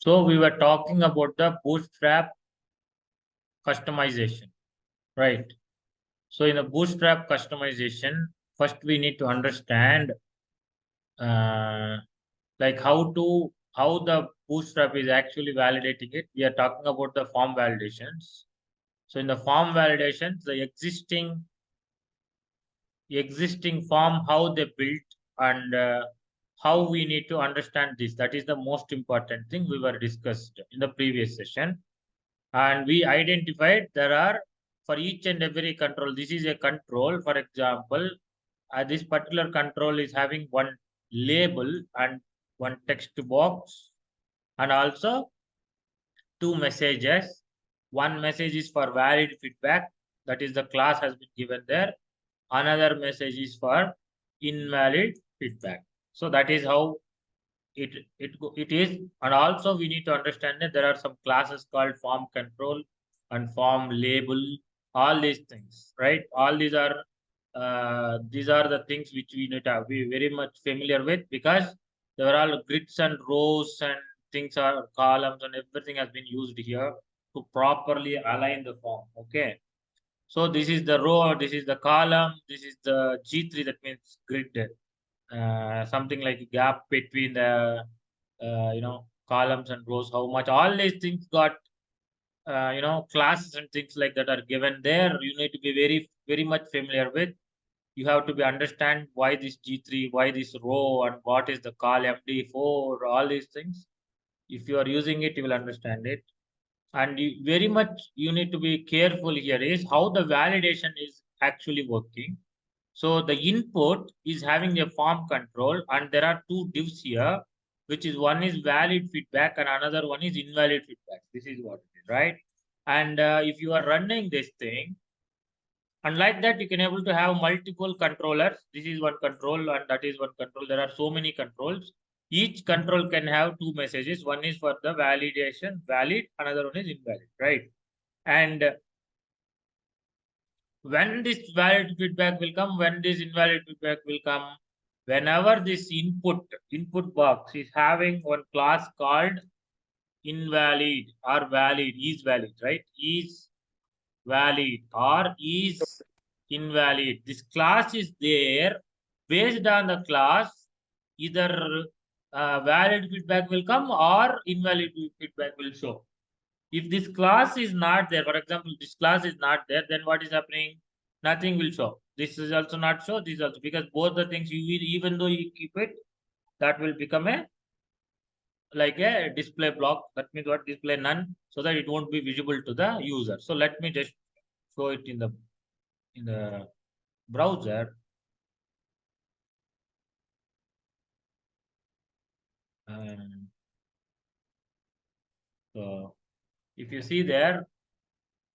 So we were talking about the Bootstrap customization, right? So in the Bootstrap customization, first we need to understand uh, like how the Bootstrap is actually validating it. We are talking about the form validations. So in the form validations, the existing form, how they built, and how we need to understand this. That is the most important thing we were discussed in the previous session. And we identified there are for each and every control. This is a control. For example, this particular control is having one label and one text box, and also two messages. One message is for valid feedback, that is the class has been given there. Another message is for invalid feedback. So that is how it is. And also we need to understand that there are some classes called form control and form label, all these things, right? All these are the things which we need to be very much familiar with, because there are all grids and rows and things are columns and everything has been used here to properly align the form. Okay, so this is the row, this is the column, this is the G3, that means grid, something like a gap between the columns and rows, how much all these things got classes and things like that are given there. You need to be very much familiar with. You have to be understand why this G3, why this row, and what is the call MD4, all these things. If you are using it, you will understand it. And very much you need to be careful here is how the validation is actually working. So the input is having a form control, and there are two divs here, which is one is valid feedback and another one is invalid feedback. This is what it is, right? And if you are running this thing, and like that, you can able to have multiple controllers. This is one control and that is one control. There are so many controls. Each control can have two messages. One is for the validation, valid, another one is invalid, right? And when this valid feedback will come, when this invalid feedback will come, whenever this input box is having one class called invalid or valid, is valid, right? Is valid or is invalid. This class is there. Based on the class, either valid feedback will come or invalid feedback will show. If this class is not there, for example, this class is not there, then what is happening? Nothing will show. This is also not show, this is also, because both the things you will, even though you keep it, that will become a like a display block. That means what? Display none, so that it won't be visible to the user. So let me just show it in the browser. So if you see there,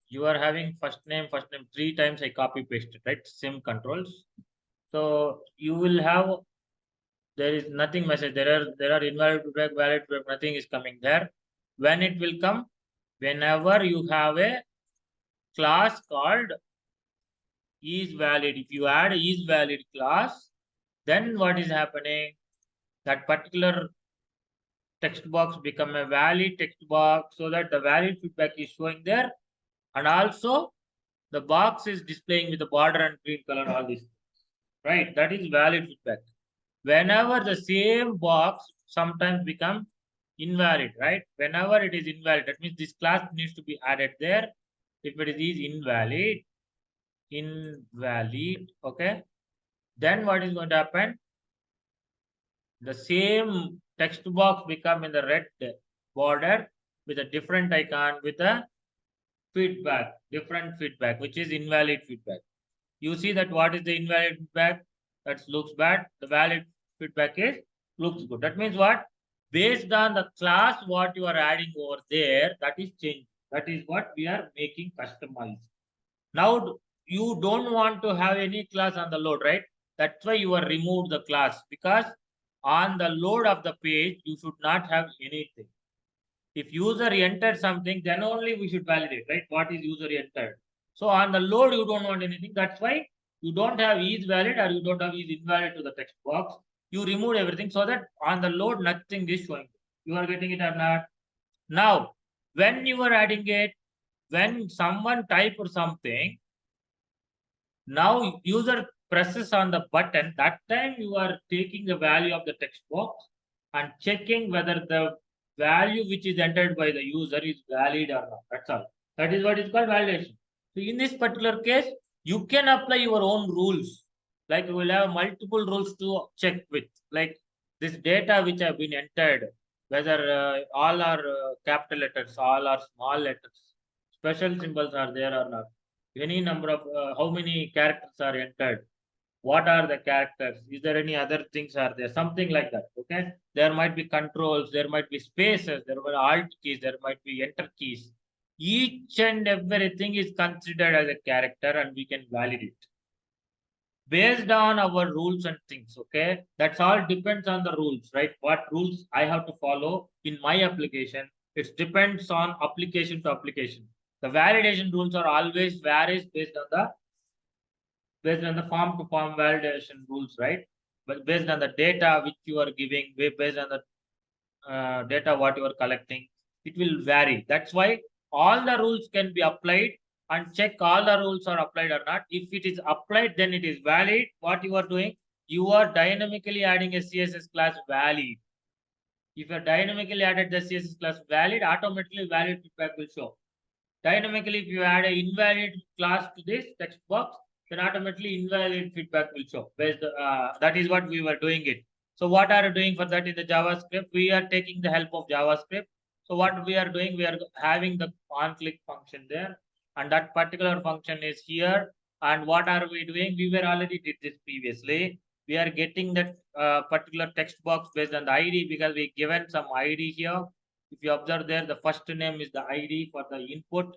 you are having first name, three times I copy pasted, right? Same controls. So you will have, there is nothing message. There are invalid feedback, valid feedback, nothing is coming there. When it will come, whenever you have a class called is valid. If you add is valid class, then what is happening? That particular text box become a valid text box, so that the valid feedback is showing there, and also the box is displaying with the border and green color, all these things, right? That is valid feedback. Whenever the same box sometimes become invalid, right? Whenever it is invalid, that means this class needs to be added there. If it is invalid, okay, then what is going to happen? The same text box become in the red border with a different icon with a feedback, different feedback, which is invalid feedback. You see that what is the invalid feedback? That looks bad. The valid feedback is looks good. That means what? Based on the class, what you are adding over there, that is changed. That is what we are making customized. Now, you don't want to have any class on the load, right? That's why you are removed the class, because on the load of the page, you should not have anything. If user entered something, then only we should validate, right? What is user entered? So on the load, you don't want anything. That's why you don't have is valid or you don't have is invalid to the text box. You remove everything so that on the load, nothing is showing. You are getting it or not? Now, when you are adding it, when someone type or something, now user presses on the button, that time you are taking the value of the text box and checking whether the value which is entered by the user is valid or not. That's all. That is what is called validation. So in this particular case, you can apply your own rules. Like you will have multiple rules to check with. Like this data which have been entered, whether all are capital letters, all are small letters, special symbols are there or not, any number of how many characters are entered, what are the characters, is there any other things are there, something like that. Okay, there might be controls, there might be spaces, there were alt keys, there might be enter keys. Each and everything is considered as a character and we can validate based on our rules and things. Okay, that's all depends on the rules, right? What rules I have to follow in my application, it depends on application to application. The validation rules are always varies based on the form to form validation rules, right? But based on the data which you are giving, based on the data what you are collecting, it will vary. That's why all the rules can be applied and check all the rules are applied or not. If it is applied, then it is valid. What you are doing, you are dynamically adding a CSS class valid. If you are dynamically added the CSS class valid, automatically valid feedback will show. Dynamically, if you add an invalid class to this text box, then automatically invalid feedback will show. That is what we were doing it. So what are you doing for that in the JavaScript? We are taking the help of JavaScript. So what we are doing, we are having the on-click function there, and that particular function is here. And what are we doing? We were already did this previously. We are getting that particular text box based on the ID because we given some ID here. If you observe there, the first name is the ID for the input,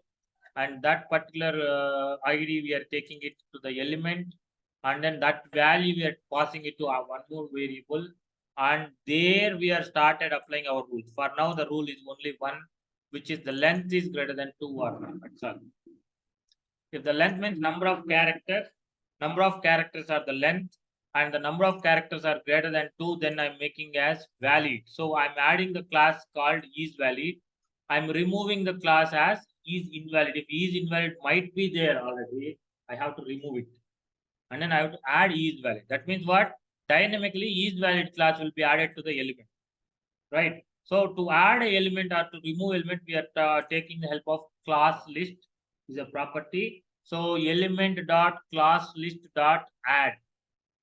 and that particular ID we are taking it to the element, and then that value we are passing it to our one more variable, and there we are started applying our rules. For now, the rule is only one, which is the length is greater than 2 or not. That's all. If the length means number of characters are the length, and the number of characters are greater than 2, then I'm making as valid. So I'm adding the class called isValid. I'm removing the class as isInvalid. If isInvalid might be there already, I have to remove it. And then I have to add isValid. That means what? Dynamically isValid class will be added to the element, right? So to add an element or to remove element, we are taking the help of class list is a property. So element dot class list dot add.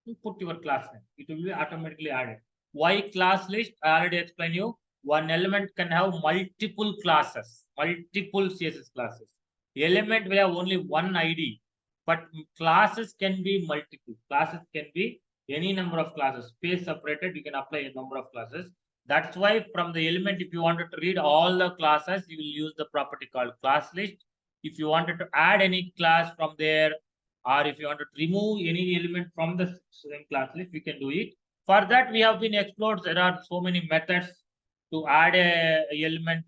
You put your class name, it will be automatically added. Why class list? I already explained you. One element can have multiple classes, multiple CSS classes. The element will have only one ID, but classes can be multiple. Classes can be any number of classes. Space separated, you can apply a number of classes. That's why from the element, if you wanted to read all the classes, you will use the property called class list. If you wanted to add any class from there, or if you want to remove any element from the same class list, we can do it. For that, we have been explored. There are so many methods to add a element,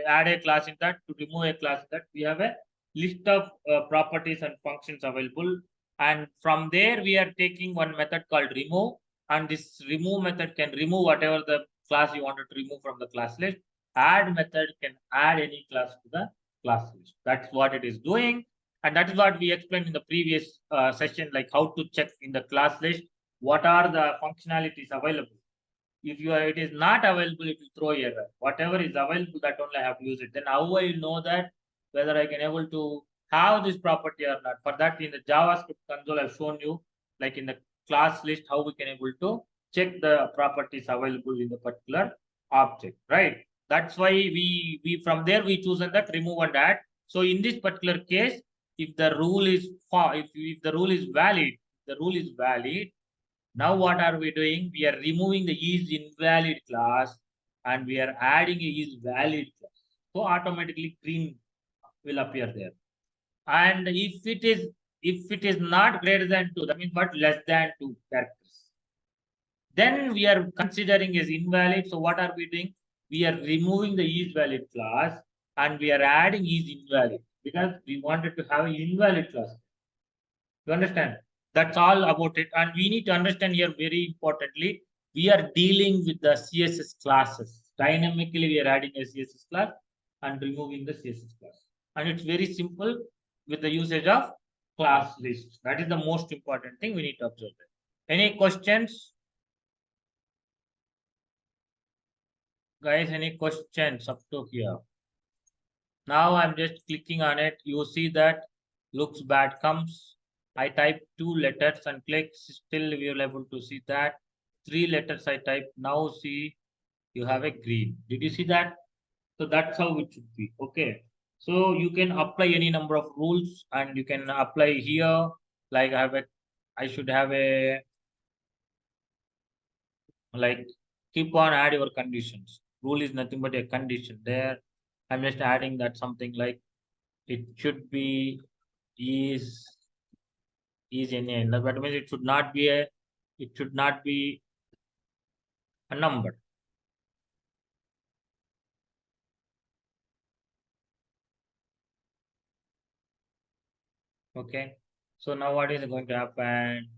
add a class in that, to remove a class in that. We have a list of properties and functions available. And from there, we are taking one method called remove. And this remove method can remove whatever the class you wanted to remove from the class list. Add method can add any class to the class list. That's what it is doing. And that is what we explained in the previous session, like how to check in the class list, what are the functionalities available. If it is not available, it will throw error. Whatever is available, that only I have to use it. Then how I know that whether I can able to have this property or not. For that, in the JavaScript console, I've shown you, like in the class list, how we can able to check the properties available in the particular object, right? That's why we from there we choose that remove and add. So in this particular case, if the rule is if the rule is valid, now what are we doing? We are removing the isInvalid class and we are adding a isValid class. So automatically green will appear there. And if it is not greater than 2, that means what? Less than 2 characters. Then we are considering as invalid. So what are we doing? We are removing the isValid class and we are adding isInvalid because we wanted to have an invalid class. You understand? That's all about it. And we need to understand here very importantly, we are dealing with the CSS classes. Dynamically, we are adding a CSS class and removing the CSS class. And it's very simple with the usage of class list. That is the most important thing we need to observe. Any questions? Guys, any questions up to here? Now I'm just clicking on it. You see that looks bad comes. I type 2 letters and click. Still we are able to see that. 3 letters I type. Now see you have a green. Did you see that? So that's how it should be. Okay. So you can apply any number of rules and you can apply here. Like I should have a, like, keep on add your conditions. Rule is nothing but a condition there. I'm just adding that something like it should be is in a, that means it should not be a, it should not be a number. Okay. So now what is going to happen?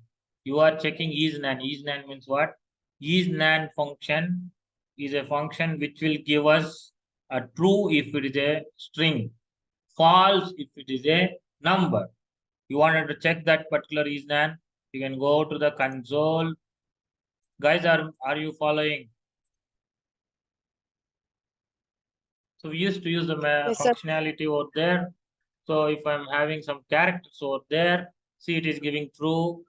You are checking is nan. Is nan means what? Is nan function is a function which will give us a true if it is a string, false if it is a number. You wanted to check that particular is nan, you can go to the console. Guys, are you following? So we used to use the Yes, sir. functionality over there. So if I'm having some characters over there, see it is giving true.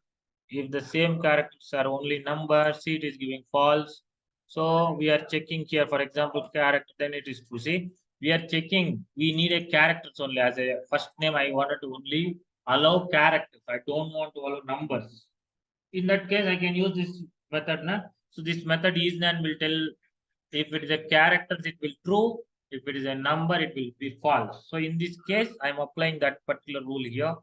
If the same characters are only numbers, see it is giving false. So we are checking here, for example, character, then it is true. See, we are checking, we need a characters only. As a first name, I wanted to only allow characters. I don't want to allow numbers. In that case, I can use this method. Na? So this method is nan will tell if it is a character, it will true. If it is a number, it will be false. So in this case, I'm applying that particular rule here.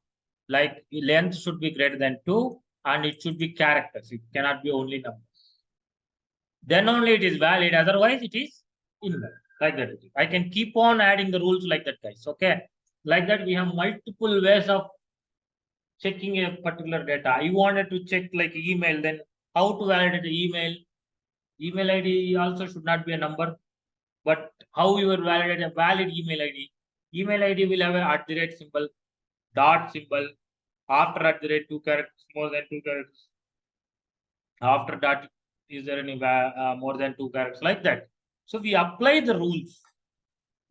Like length should be greater than 2 and it should be characters. It cannot be only numbers. Then only it is valid. Otherwise, it is invalid. Like that. I can keep on adding the rules like that, guys. Okay. Like that, we have multiple ways of checking a particular data. I wanted to check like email, then how to validate the email? Email ID also should not be a number. But how you will validate a valid email ID? Email ID will have a @ symbol, dot symbol, after @ 2 characters, more than 2 characters. After dot, is there any more than 2 characters, like that? So we apply the rules.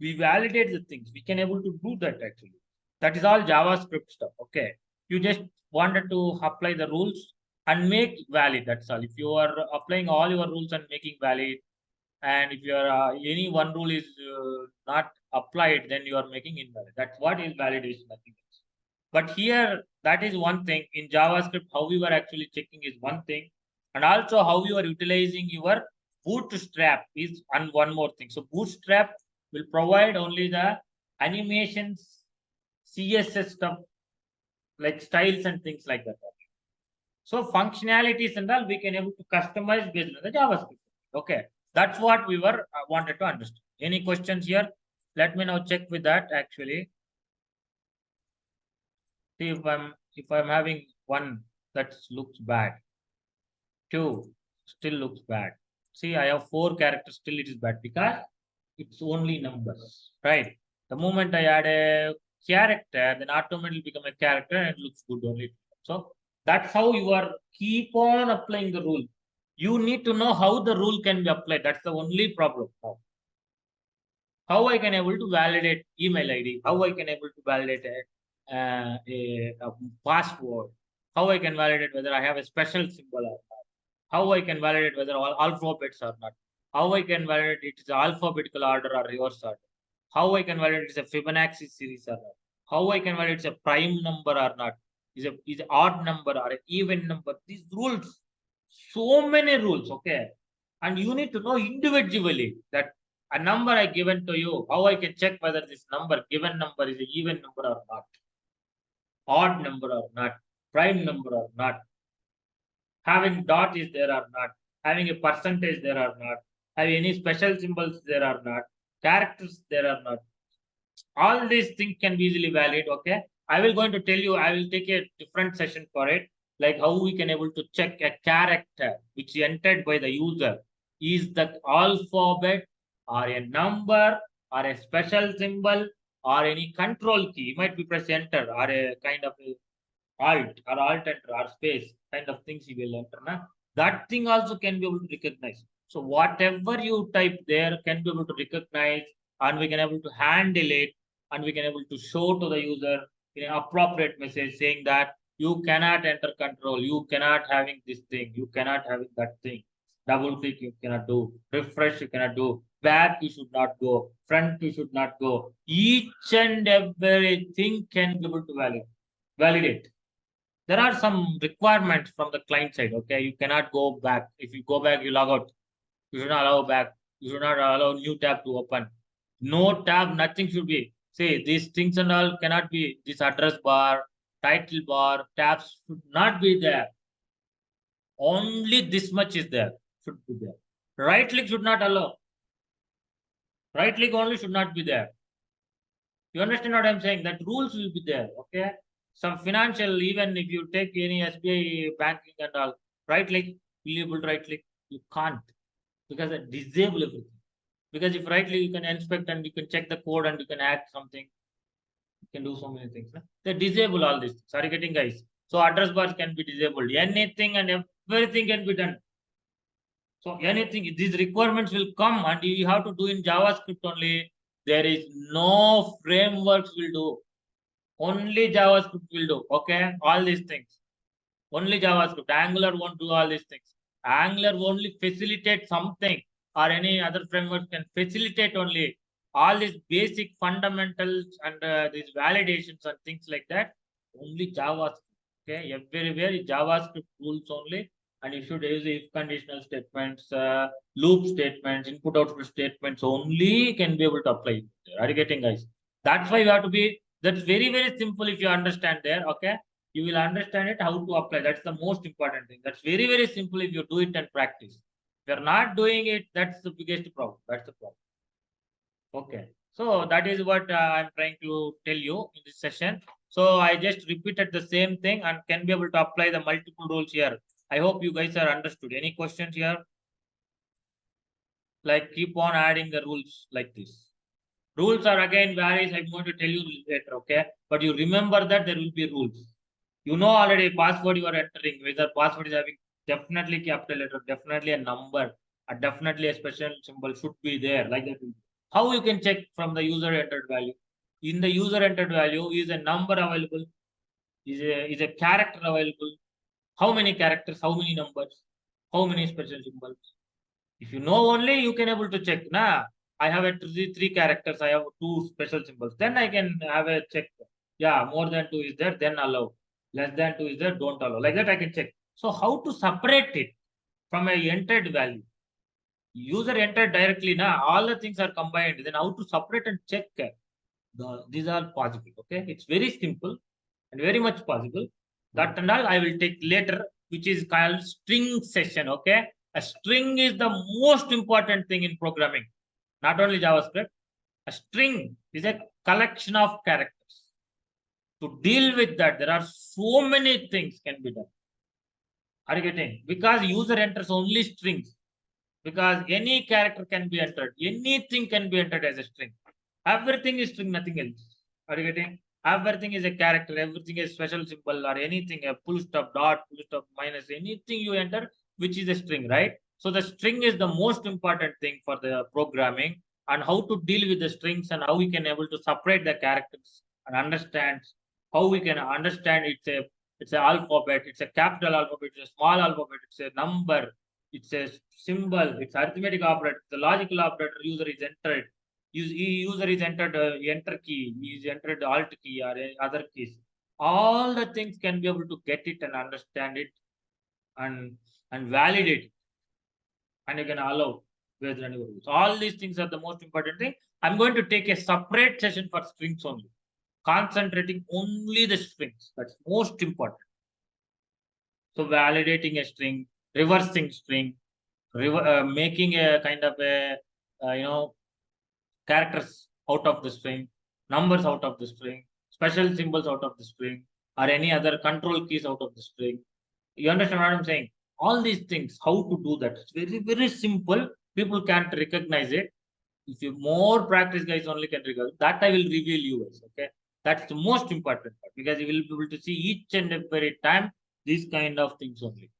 We validate the things. We can able to do that actually. That is all JavaScript stuff. Okay. You just wanted to apply the rules and make valid. That's all. If you are applying all your rules and making valid, and if your any one rule is not applied, then you are making invalid. That's what is validation, nothing else. But here, that is one thing. In JavaScript, how we were actually checking is one thing, and also how you are utilizing your Bootstrap is one more thing. So Bootstrap will provide only the animations, CSS stuff, like styles and things like that. So functionalities and all we can able to customize based on the JavaScript. Okay, that's what we were wanted to understand. Any questions here? Let me now check with that actually. See if I'm having one that looks bad, 2 still looks bad. See, I have 4 characters, still it is bad because it's only numbers, right? The moment I add a character, then automatically become a character and it looks good only. So that's how you are keep on applying the rule. You need to know how the rule can be applied. That's the only problem now. How I can able to validate email ID, how I can able to validate a password, how I can validate whether I have a special symbol or not, how I can validate whether all alphabets or not, how I can validate it is alphabetical order or reverse order, how I can validate it's a Fibonacci series or not, how I can validate it's a prime number or not, is a odd number or an even number. These rules, so many rules, okay, and you need to know individually that a number I given to you, how I can check whether this number, given number is an even number or not, odd number or not, prime number or not, having dot is there or not, having a percentage there or not, having any special symbols there or not, characters there or not. All these things can be easily valid, okay? I will going to tell you, I will take a different session for it, like how we can able to check a character which is entered by the user. Is the alphabet or a number or a special symbol or any control key. You might be press enter or a kind of a alt or alt enter or space kind of things you will enter. Na? That thing also can be able to recognize. So whatever you type there can be able to recognize, and we can able to handle it, and we can able to show to the user in an appropriate message saying that you cannot enter control, you cannot having this thing, you cannot having that thing. Double click you cannot do, refresh you cannot do, back you should not go, front you should not go. Each and everything can be able to validate. There are some requirements from the client side. Okay, you cannot go back. If you go back, you log out. You should not allow back. You should not allow new tab to open. No tab, nothing should be. See, these things and all cannot be. This address bar, title bar, tabs should not be there. Only this much is there. Should be there. Right click should not allow. Right click only should not be there. You understand what I'm saying? That rules will be there. Okay. Some financial, even if you take any SBI banking and all, right click, will you able to right click? You can't, because I disable everything. Because if right click, you can inspect and you can check the code and you can add something. You can do so many things. No? They disable all this. Sorry, getting guys. So address bars can be disabled. Anything and everything can be done. So anything, these requirements will come and you have to do in JavaScript only. There is no frameworks will do. Only JavaScript will do. Okay, all these things. Only JavaScript. Angular won't do all these things. Angular only facilitate something, or any other framework can facilitate only all these basic fundamentals and these validations and things like that. Only JavaScript. Okay, everywhere JavaScript rules only, and you should use if conditional statements, loop statements, input output statements only can be able to apply. Are you getting, guys? That's why you have to be. That's very simple if you understand there. Okay, you will understand it how to apply. That's the most important thing. That's very simple if you do it and practice. If you're not doing it, that's the biggest problem. That's the problem. Okay, so that is what I'm trying to tell you in this session. So I just repeated the same thing and can be able to apply the multiple rules here. I hope you guys are understood. Any questions here? Like keep on adding the rules like this. Rules are again varies. I'm going to tell you later, okay? But you remember that there will be rules. You know already password you are entering, whether password is having definitely capital letter, definitely a number, or definitely a special symbol should be there, like that. How you can check from the user entered value? In the user entered value, is a number available? Is a character available? How many characters? How many numbers? How many special symbols? If you know only, you can able to check. Nah, I have a three characters. I have two special symbols. Then I can have a check. Yeah, more than two is there. Then allow. Less than two is there. Don't allow. Like that I can check. So how to separate it from a entered value? User entered directly. Now all the things are combined. Then how to separate and check? These are possible. Okay, it's very simple and very much possible. That and all I will take later, which is called string session. Okay, a string is the most important thing in programming, not only JavaScript. A string is a collection of characters. To deal with that, there are so many things can be done. Are you getting? Because user enters only strings. Because any character can be entered, anything can be entered as a string. Everything is string, nothing else. Are you getting? Everything is a character, everything is special symbol or anything, a full stop, dot, full stop, minus, anything you enter, which is a string, right? So the string is the most important thing for the programming, and how to deal with the strings and how we can able to separate the characters and understand how we can understand it's a alphabet, it's a capital alphabet, it's a small alphabet, it's a number, it's a symbol, it's arithmetic operator, the logical operator user is entered. User is entered enter key, is entered alt key or other keys. All the things can be able to get it and understand it and validate it. And you can allow with any rules. All these things are the most important thing. I'm going to take a separate session for strings only, concentrating only the strings. That's most important. So validating a string, reversing string, making a kind of a characters out of the string, numbers out of the string, special symbols out of the string, or any other control keys out of the string. You understand what I'm saying? All these things, how to do that? It's very simple. People can't recognize it. If you more practice, guys, only can recall. That I will reveal you guys. Okay, that's the most important part because you will be able to see each and every time these kind of things only.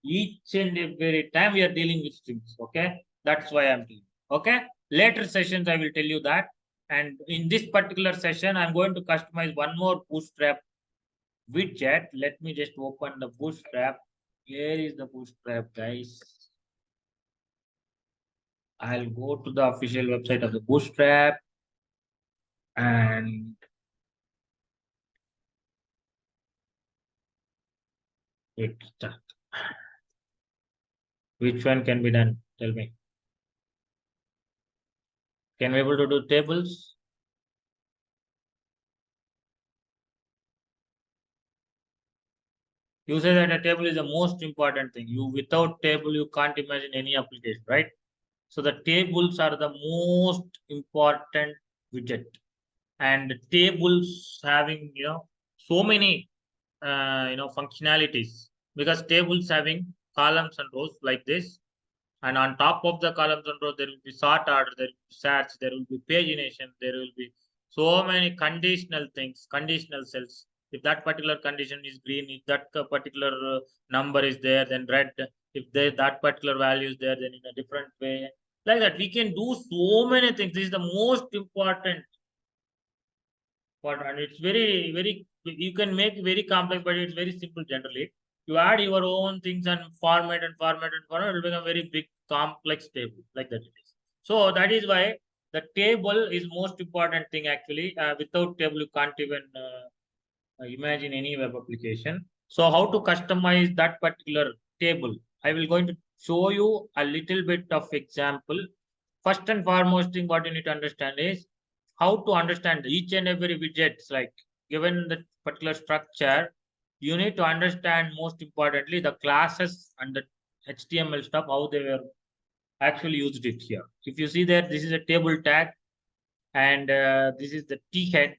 Each and every time we are dealing with strings. Okay, that's why I'm telling. Okay, later sessions I will tell you that. And in this particular session, I'm going to customize one more Bootstrap widget. Let me just open the Bootstrap. Here is the Bootstrap, guys. I'll go to the official website of the Bootstrap and hit start. Which one can be done? Tell me. Can we able to do tables? You say that a table is the most important thing. You without table, you can't imagine any application, right? So the tables are the most important widget. And tables having so many functionalities because tables having columns and rows like this, and on top of the columns and rows there will be sort order, there will be search, there will be pagination, there will be so many conditional things, conditional cells. If that particular condition is green, if that particular number is there, then red. If that particular value is there, then in a different way, like that we can do so many things. This is the most important part, and it's very you can make very complex, but it's very simple generally. You add your own things and format and format and format, it will become very big complex table like that it is. So that is why the table is most important thing actually. Without table you can't even imagine any web application. So how to customize that particular table, I will going to show you a little bit of example. First and foremost thing what you need to understand is how to understand each and every widgets. Like given the particular structure, you need to understand most importantly the classes and the HTML stuff, how they were actually used it here. If you see that this is a table tag, and this is the T head,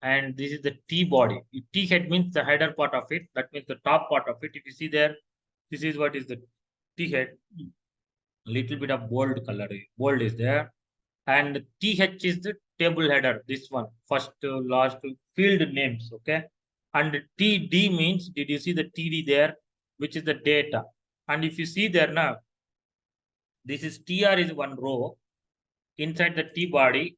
and this is the T body. T head means the header part of it. That means the top part of it. If you see there, this is what is the T head. Little bit of bold color, bold is there, and TH is the table header. This one, first to last field names. Okay, and TD means, did you see the TD there, which is the data? And if you see there now, this is TR is one row. Inside the T body,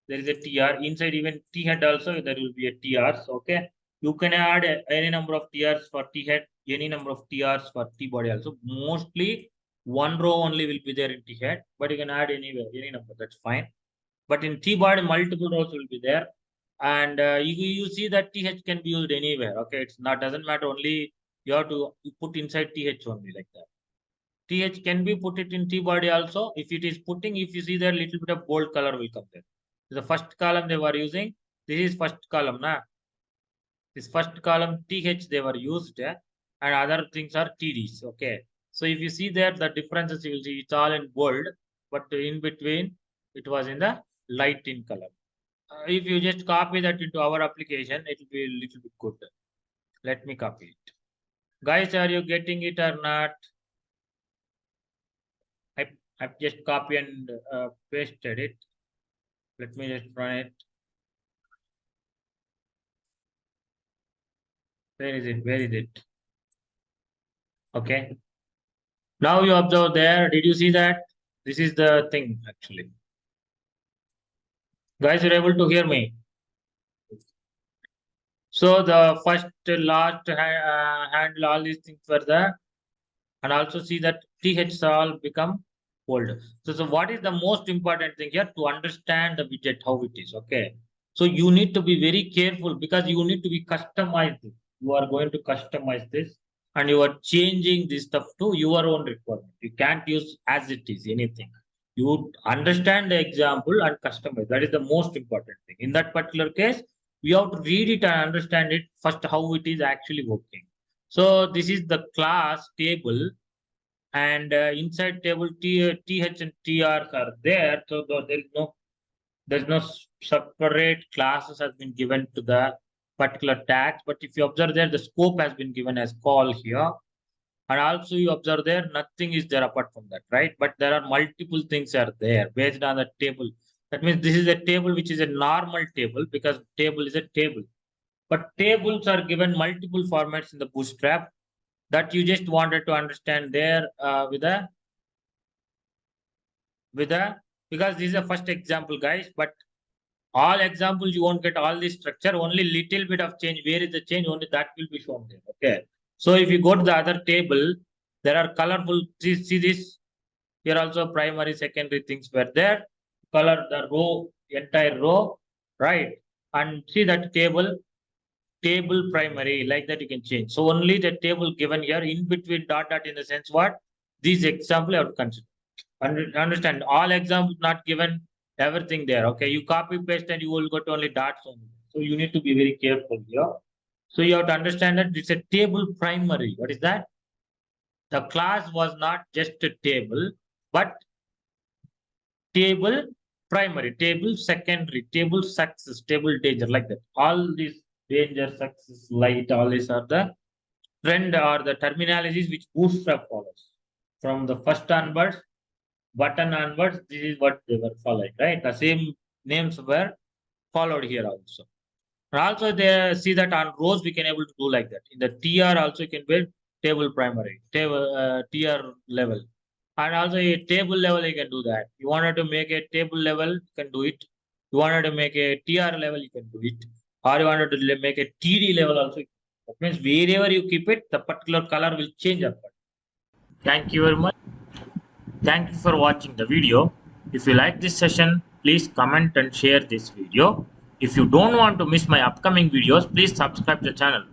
there is a TR. Inside even T head also, there will be a TRs. Okay. You can add any number of TRs for T head, any number of TRs for T body also. Mostly one row only will be there in T head, but you can add anywhere, any number, that's fine. But in T body, multiple rows will be there. And you see that TH can be used anywhere. Okay. It's not, doesn't matter, only you have to put inside TH only like that. TH can be put it in T body also. If it is putting, if you see there, little bit of bold color will come there. The first column they were using, this is first column. Na? This first column TH they were used, and other things are TDs. Okay. So if you see there, the differences you will see it's all in bold, but in between it was in the light in color. If you just copy that into our application, it will be a little bit good. Let me copy it. Guys, are you getting it or not? I've just copied and pasted it. Let me just run it. Where is it? Where is it? Okay. Now you observe there. Did you see that? This is the thing actually. Guys, you're able to hear me. So the first, last handle, all these things were there, and also see that TH all become bold. So what is the most important thing here? To understand the widget, how it is. Okay. So you need to be very careful because you need to be customized. You are going to customize this and you are changing this stuff to your own requirement. You can't use as it is anything. You understand the example and customize. That is the most important thing. In that particular case, we have to read it and understand it first, how it is actually working. So this is the class table, and inside table TH and TRs are there. So there's no separate classes has been given to the particular tags. But if you observe there, the scope has been given as call here. And also you observe there, nothing is there apart from that, right? But there are multiple things are there based on the table. That means this is a table which is a normal table because table is a table. But tables are given multiple formats in the Bootstrap that you just wanted to understand there with a because this is a first example, guys. But all examples you won't get all this structure. Only little bit of change. Where is the change? Only that will be shown there. Okay. So if you go to the other table, there are colorful. See this here also primary, secondary things were there. Color the row, entire row, right? And see that table primary, like that you can change. So only the table given here in between dot dot in the sense what? This example I would consider. Understand all examples not given everything there. Okay, you copy paste and you will go to only dots only. So you need to be very careful here. So you have to understand that it's a table primary. What is that? The class was not just a table, but table primary, table secondary, table success, table danger, like that. All these danger, success, light, all these are the trend or the terminologies which Bootstrap follows. From the first onwards, button onwards, this is what they were following, right? The same names were followed here also. And also they see that on rows we can able to do like that. In the TR also you can build table primary, table TR level. And also a table level you can do that. You wanted to make a table level, you can do it. You wanted to make a TR level, you can do it. Or you wanted to make a TD level also. That means wherever you keep it, the particular color will change up. Thank you very much. Thank you for watching the video. If you like this session, please comment and share this video. If you don't want to miss my upcoming videos, please subscribe to the channel.